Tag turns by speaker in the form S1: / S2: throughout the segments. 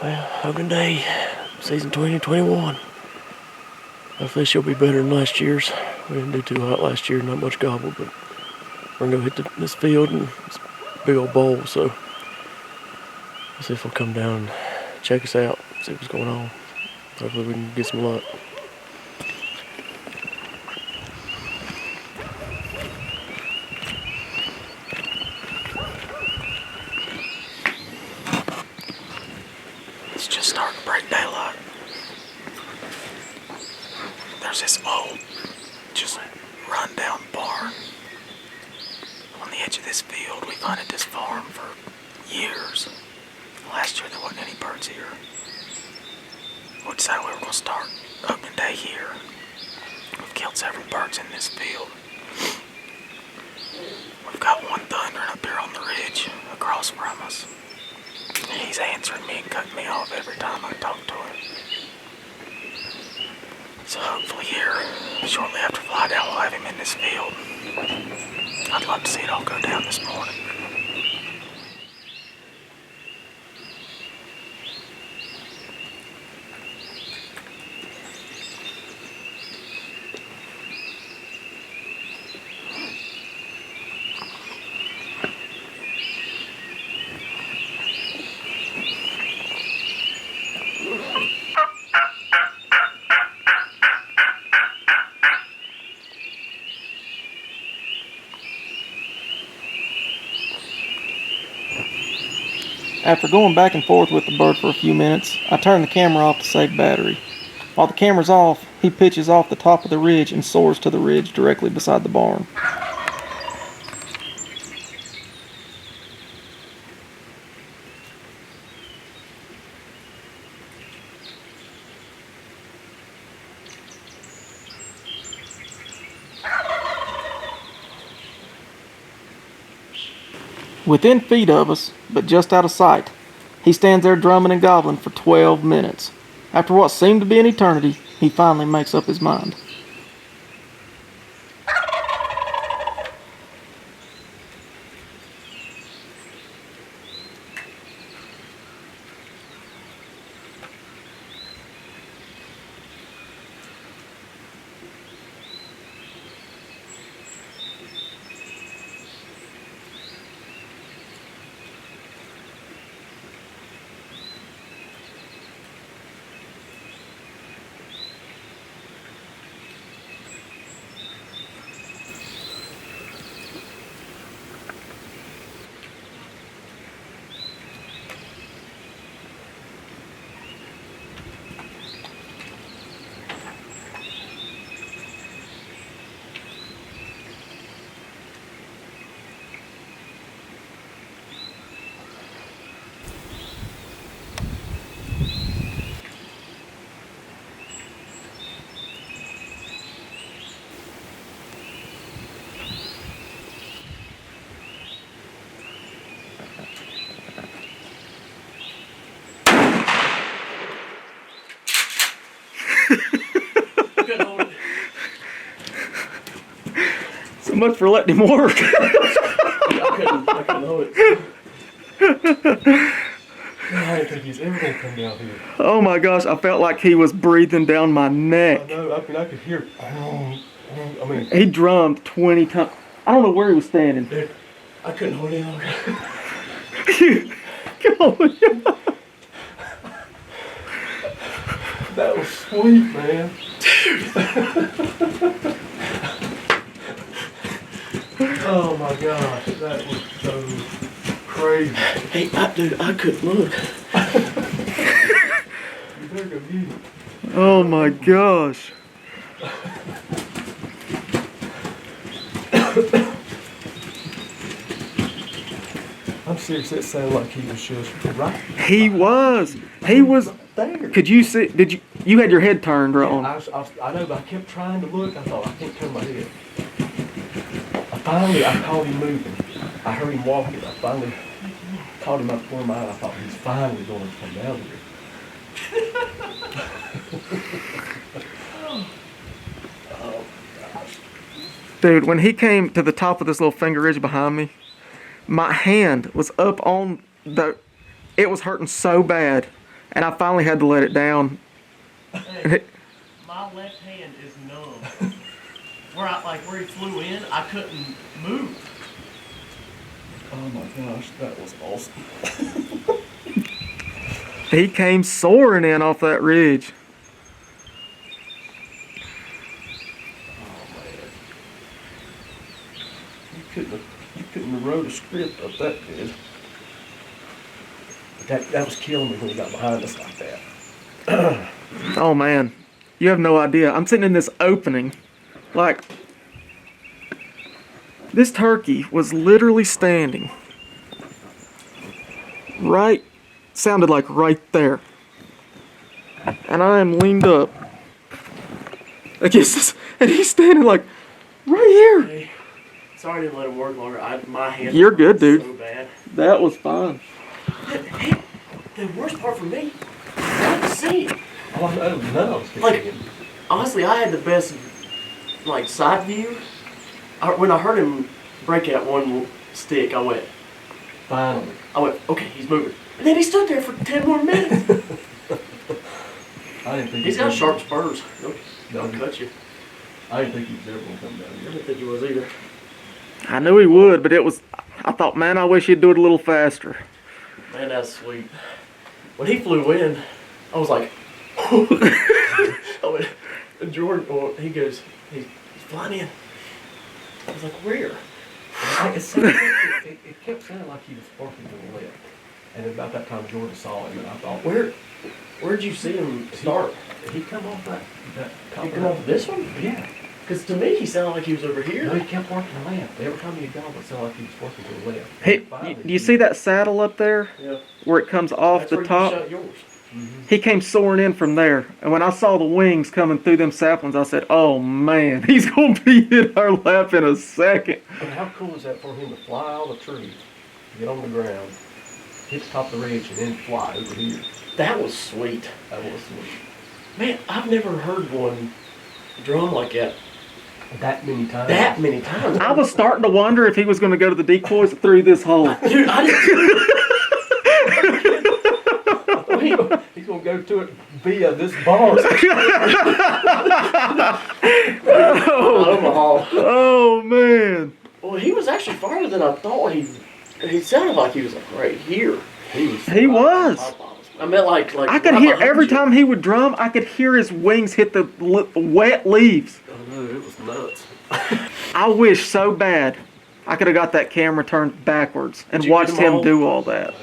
S1: Well, open day, season 2021. Hopefully she'll be better than last year's. We didn't do too hot last year, not much gobble, but we're gonna go hit this field and this big old bowl, so we'll see if we'll come down and check us out, see what's going on. Hopefully we can get some luck. It's just starting to break daylight. There's this old, just run-down barn on the edge of this field. We've hunted this farm for years. Last year there wasn't any birds here. We decided we were going to start opening day here. We've killed several birds in this field. We've got one thundering up here on the ridge across from us. He's answering me and cutting me off every time I talk to him. So hopefully here, shortly after fly down, we'll have him in this field. I'd love to see it all go down this morning.
S2: After going back and forth with the bird for a few minutes, I turned the camera off to save battery. While the camera's off, he pitches off the top of the ridge and soars to the ridge directly beside the barn. Within feet of us, but just out of sight, he stands there drumming and gobbling for 12 minutes. After what seemed to be an eternity, he finally makes up his mind. So much for letting him work.
S1: I couldn't hold it. I didn't think he's ever going to come down here.
S2: Oh my gosh, I felt like he was breathing down my neck.
S1: I know, I could hear.
S2: He drummed 20 times. I don't know where he was standing.
S1: Dude, I couldn't hold it any longer.
S2: Come on.
S1: That was sweet, man. Dude. Oh my gosh, that was so crazy. Hey, dude, I couldn't look. You better go get it.
S2: Oh my gosh.
S1: I'm serious, it sounded like he was just right.
S2: He was
S1: there.
S2: Could you see, you had your head turned right on.
S1: I know, but I kept trying to look. I thought, I can't turn my head. Finally, I caught him moving. I heard him walking. I finally caught him up the corner of my eye. I thought, he's finally going to come down here. Oh, gosh.
S2: Dude, when he came to the top of this little finger ridge behind me, my hand was up on the, it was hurting so bad. And I finally had to let it down.
S1: Hey, my left hand is numb. Where he flew in, I couldn't move.
S3: Oh my gosh, that was awesome.
S2: He came soaring in off that ridge.
S3: Oh man. You couldn't have wrote a script up that good. That was killing me when he got behind us like that.
S2: Oh man, you have no idea. I'm sitting in this opening, like, this turkey was literally standing right, sounded like right there. And I am leaned up against this, and he's standing like right here.
S1: Hey, sorry I didn't let him work longer. My hand
S2: You're good, dude.
S1: so bad.
S2: That was fine.
S1: Hey, the worst part for me, I didn't see it.
S3: Oh no, none of us could
S1: Like,
S3: see him.
S1: honestly, I had the best, like, side view. When I heard him break that one stick, I went, okay, he's moving. And then he stood there for 10 more minutes.
S3: I didn't think
S1: He's got sharp spurs. They'll
S3: No.
S1: cut you.
S3: I didn't think he was ever gonna come down
S1: I
S3: here.
S1: didn't think he was either.
S2: I knew he would, but I thought, man, I wish he'd do it a little faster.
S1: Man, that's sweet. When he flew in, I was like, I went, and Jordan, he's flying in. I was like, where?
S3: It kept sounding like he was sparking to the left. And about that time Jordan saw him and I thought,
S1: Where'd you see him start?
S3: Did he come off that top
S1: He come off this one?
S3: Yeah.
S1: Because to me, he sounded like he was over here.
S3: No, he kept working the left. Every time he got it sounded like he was working to the left.
S2: Hey,
S3: Finally,
S2: do you see that saddle up there
S1: Yeah.
S2: where it comes off
S1: That's
S2: the
S1: where
S2: top?
S1: you shot yours.
S2: He came soaring in from there, and when I saw the wings coming through them saplings, I said, "Oh man, he's gonna be in our lap in a second."
S3: And how cool is that for him to fly out of the tree, get on the ground, hit the top of the ridge, and then fly over here?
S1: That was sweet.
S3: That was sweet.
S1: Man, I've never heard one drum like that
S3: That many times.
S1: that many times.
S2: I was starting to wonder if he was going to go to the decoys through this hole.
S1: Dude, I didn't.
S3: He's gonna go to it via this bar.
S1: Omaha.
S2: Oh man!
S1: Well, he was actually farther than I thought. He sounded like he was like right here.
S2: He was.
S1: I meant like
S2: I could
S1: right
S2: hear
S1: behind
S2: every
S1: you.
S2: time he would drum. I could hear his wings hit the wet leaves.
S3: Oh no, it was nuts.
S2: I wish so bad I could have got that camera turned backwards and
S1: Did you get
S2: watched
S1: them
S2: him
S1: all?
S2: do all that.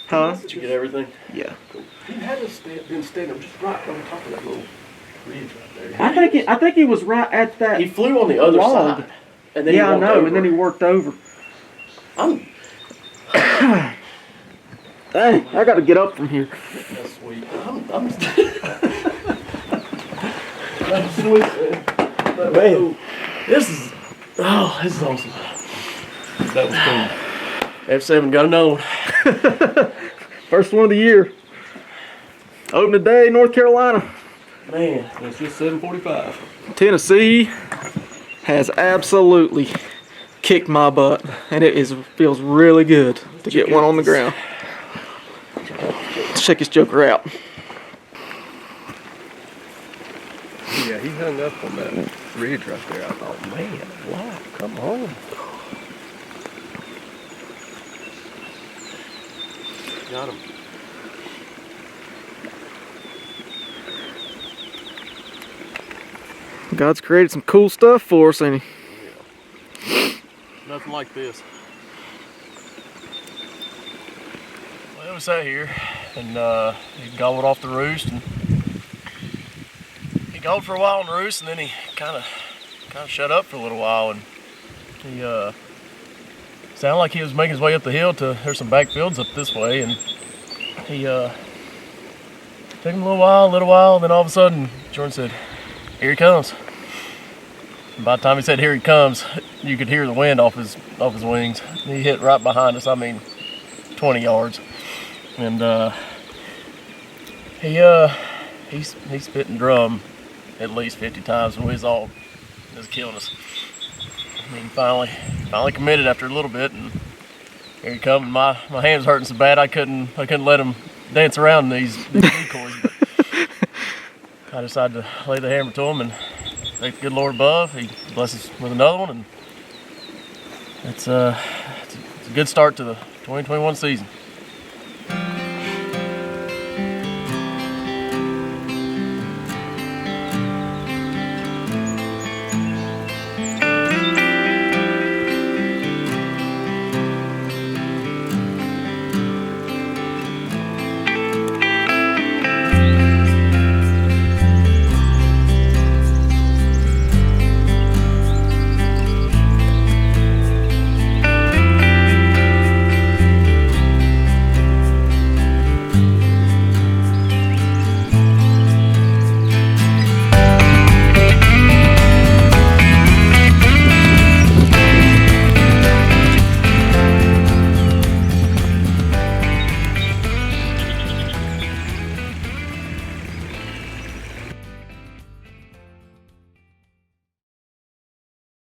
S2: Huh?
S1: Did you get everything?
S2: Yeah.
S3: He had us been standing just right on top of that little ridge right there.
S2: I think he was right at that.
S1: He flew on the other
S2: log.
S1: side. And then
S2: Yeah,
S1: he
S2: I
S1: walked
S2: know.
S1: over.
S2: And then he worked over.
S1: I'm
S2: Dang, I got to get up from here.
S3: That's sweet.
S1: I'm
S3: That's sweet, man. That was
S1: Man. This is awesome.
S3: cool. That was cool.
S1: F7 got another one.
S2: First one of the year. Opening day, North Carolina.
S1: Man,
S3: It's just 7:45.
S2: Tennessee has absolutely kicked my butt, and feels really good to get one on the ground. Let's check this joker out.
S3: Yeah, he hung up on that ridge right there. I thought, man, wow, come on.
S1: got him.
S2: God's created some cool stuff for us, ain't he?
S1: Nothing like this. Well, we sat here and he gobbled off the roost, and he gobbled for a while on the roost, and then he kind of shut up for a little while, and he sounded like he was making his way up the hill to there's some back fields up this way, and he took him a little while, then all of a sudden Jordan said, "Here he comes." And by the time he said "here he comes," you could hear the wind off his wings. He hit right behind us. I mean, 20 yards, and he's spitting drum at least 50 times, and it was killing us. I mean, finally committed after a little bit, and Here he comes. My hands hurting so bad I couldn't let him dance around these decoys. But I decided to lay the hammer to him and thank the good Lord above. He blesses us with another one, and it's a good start to the 2021 season.